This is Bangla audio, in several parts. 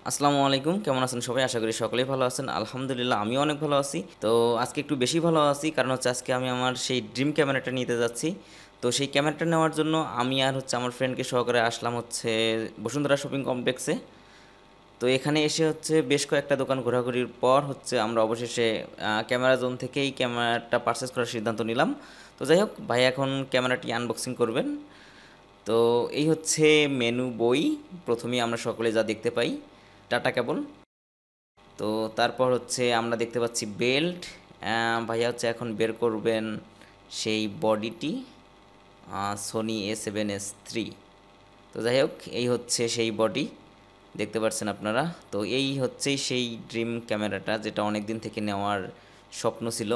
আসসালামু আলাইকুম, কেমন আছেন সবাই? আশা করি সকলেই ভালো আছেন। আলহামদুলিল্লাহ আমিও অনেক ভালো আছি। তো আজকে একটু বেশি ভালো আছি কারণ হচ্ছে আজকে আমি আমার সেই ড্রিম ক্যামেরাটা নিতে যাচ্ছি। তো সেই ক্যামেরাটা নেওয়ার জন্য আমি আর হচ্ছে আমার ফ্রেন্ডকে সহকারে আসলাম হচ্ছে বসুন্ধরা শপিং কমপ্লেক্সে। তো এখানে এসে হচ্ছে বেশ কয়েকটা দোকান ঘোরাঘুরির পর হচ্ছে আমরা অবশেষে ক্যামেরা জোন থেকেই ক্যামেরাটা পারচেজ করার সিদ্ধান্ত নিলাম। তো যাই হোক, ভাই এখন ক্যামেরাটি আনবক্সিং করবেন। তো এই হচ্ছে মেনু বই। প্রথমেই আমরা সকলে যা দেখতে পাই টাটা কেবল। তো তারপর হচ্ছে আমরা দেখতে পাচ্ছি বেল্ট। ভাইয়া হচ্ছে এখন বের করবেন সেই বডিটি, সোনি A7S III। তো যাই হোক, এই হচ্ছে সেই বডি, দেখতে পাচ্ছেন আপনারা। তো এই হচ্ছেই সেই ড্রিম ক্যামেরাটা যেটা অনেক দিন থেকে নেওয়ার স্বপ্ন ছিল।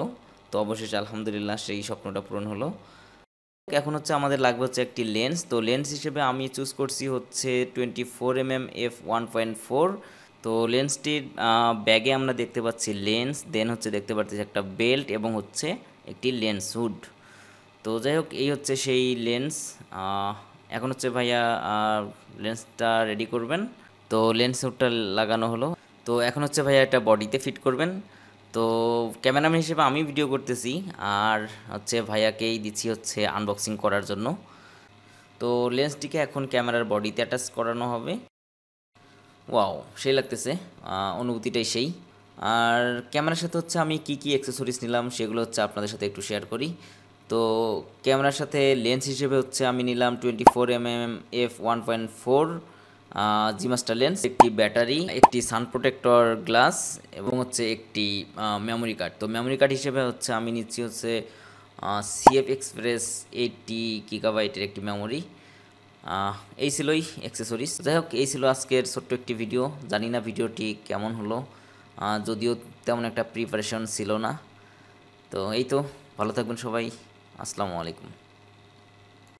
তো অবশেষে আলহামদুলিল্লাহ সেই স্বপ্নটা পূরণ হলো। এখন হচ্ছে আমাদের লাগবে হচ্ছে একটি লেন্স। তো লেন্স হিসেবে আমি চুজ করছি হচ্ছে 24mm f1.4। তো লেন্সটির ব্যাগে আমরা দেখতে পাচ্ছি লেন্স, দেন হচ্ছে দেখতে পাচ্ছি একটা বেল্ট এবং হচ্ছে একটি লেন্স হুড। তো যাই হোক, এই হচ্ছে সেই লেন্স। এখন হচ্ছে ভাইয়া লেন্সটা রেডি করবেন। তো লেন্স হুডটা লাগানো হলো। তো এখন হচ্ছে ভাইয়া এটা বডিতে ফিট করবেন। তো ক্যামেরাম্যান হিসেবে আমি ভিডিও করতেছি, আর হচ্ছে ভাইয়াকেই দিচ্ছি হচ্ছে আনবক্সিং করার জন্য। তো লেন্সটিকে এখন ক্যামেরার বডিতে অ্যাটাচ করানো হবে। ওয়াও, সেই লাগতেছে, অনুভূতিটাই সেই। আর ক্যামেরার সাথে হচ্ছে আমি কি কি অ্যাক্সেসরিজ নিলাম সেগুলো হচ্ছে আপনাদের সাথে একটু শেয়ার করি। তো ক্যামেরার সাথে লেন্স হিসেবে হচ্ছে আমি নিলাম 24mm f1.4 জি মাস্টার লেন্স, একটি ব্যাটারি, একটি সান প্রোটেক্টর গ্লাস এবং হচ্ছে একটি মেমোরি কার্ড। তো মেমোরি কার্ড হিসেবে হচ্ছে আমি নিচ্ছি হচ্ছে CF এক্সপ্রেস 80 GB একটি মেমোরি। এই ছিলই অ্যাক্সেসরিজ। যাই হোক, এই ছিল আজকের ছোট্ট একটি ভিডিও। জানি না ভিডিওটি কেমন হলো, যদিও তেমন একটা প্রিপারেশন ছিল না। তো এই তো, ভালো থাকবেন সবাই। আসসালামু আলাইকুম।